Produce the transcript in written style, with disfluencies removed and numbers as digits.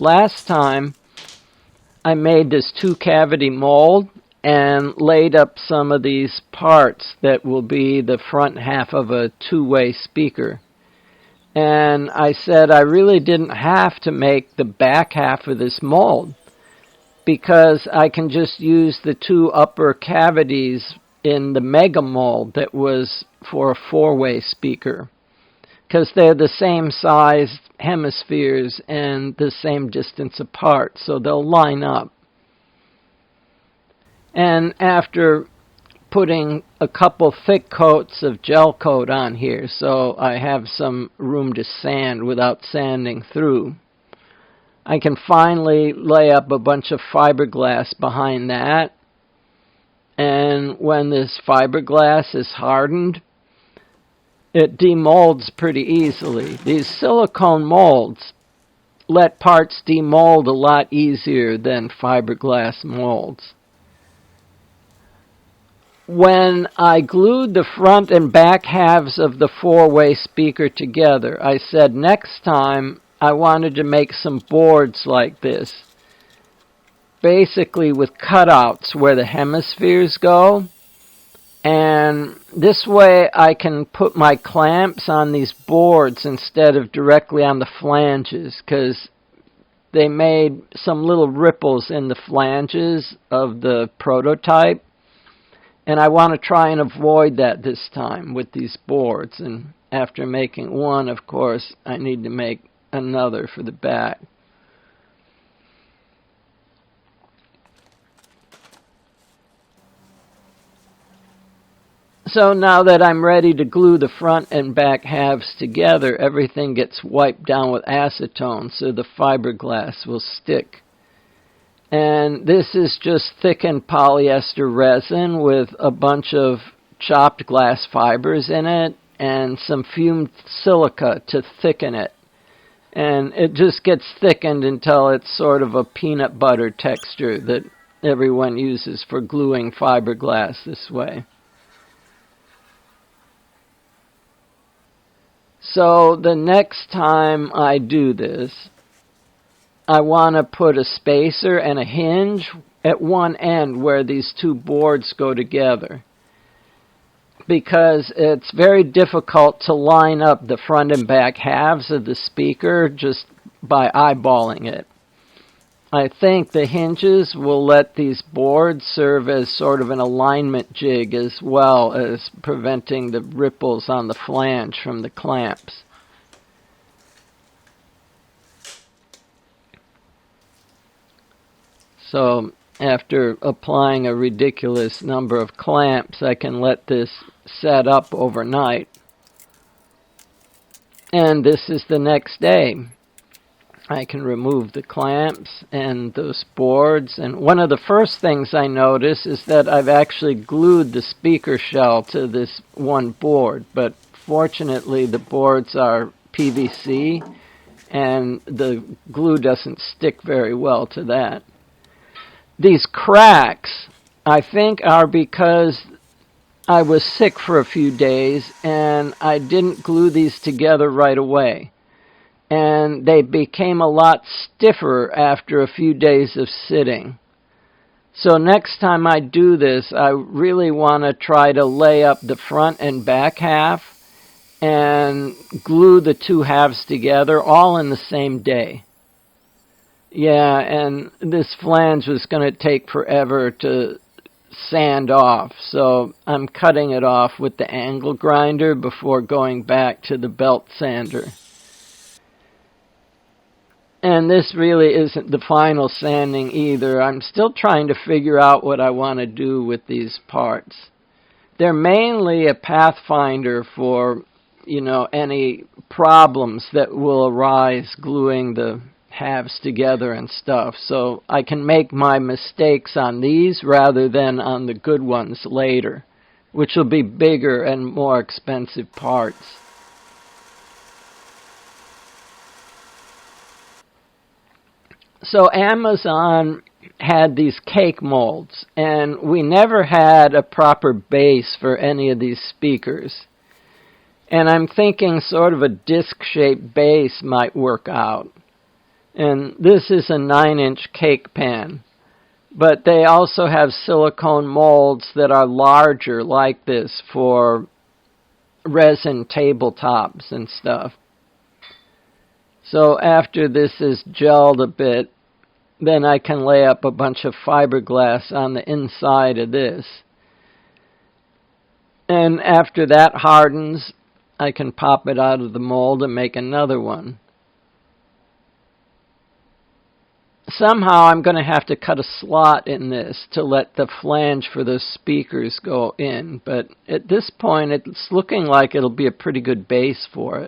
Last time I made this 2-cavity mold and laid up some of these parts that will be the front half of a two-way speaker. And I said I really didn't have to make the back half of this mold because I can just use the 2 upper cavities in the mega mold that was for a 4-way speaker, because they're the same size hemispheres and the same distance apart, so they'll line up. And after putting a couple thick coats of gel coat on here, so I have some room to sand without sanding through, I can finally lay up a bunch of fiberglass behind that. And when this fiberglass is hardened, it demolds pretty easily. These silicone molds let parts demold a lot easier than fiberglass molds. When I glued the front and back halves of the 4-way speaker together, I said next time I wanted to make some boards like this, basically with cutouts where the hemispheres go. And this way I can put my clamps on these boards instead of directly on the flanges, because they made some little ripples in the flanges of the prototype. And I want to try and avoid that this time with these boards. And after making one, of course, I need to make another for the back. So now that I'm ready to glue the front and back halves together, everything gets wiped down with acetone so the fiberglass will stick. And this is just thickened polyester resin with a bunch of chopped glass fibers in it and some fumed silica to thicken it. And it just gets thickened until it's sort of a peanut butter texture that everyone uses for gluing fiberglass this way. So the next time I do this, I want to put a spacer and a hinge at one end where these 2 boards go together, because it's very difficult to line up the front and back halves of the speaker just by eyeballing it. I think the hinges will let these boards serve as sort of an alignment jig as well as preventing the ripples on the flange from the clamps. So after applying a ridiculous number of clamps, I can let this set up overnight. And this is the next day. I can remove the clamps and those boards. And one of the first things I notice is that I've actually glued the speaker shell to this one board. But fortunately, the boards are PVC, and the glue doesn't stick very well to that. These cracks, I think, are because I was sick for a few days and I didn't glue these together right away. And they became a lot stiffer after a few days of sitting. So next time I do this, I really want to try to lay up the front and back half and glue the 2 halves together all in the same day. Yeah, and this flange was going to take forever to sand off, so I'm cutting it off with the angle grinder before going back to the belt sander. And this really isn't the final sanding either. I'm still trying to figure out what I want to do with these parts. They're mainly a pathfinder for, any problems that will arise gluing the halves together and stuff. So I can make my mistakes on these rather than on the good ones later, which will be bigger and more expensive parts. So Amazon had these cake molds, and we never had a proper base for any of these speakers. And I'm thinking sort of a disc-shaped base might work out. And this is a 9-inch cake pan. But they also have silicone molds that are larger like this for resin tabletops and stuff. So after this is gelled a bit, then I can lay up a bunch of fiberglass on the inside of this. And after that hardens, I can pop it out of the mold and make another one. Somehow I'm going to have to cut a slot in this to let the flange for the speakers go in, but at this point it's looking like it'll be a pretty good base for it.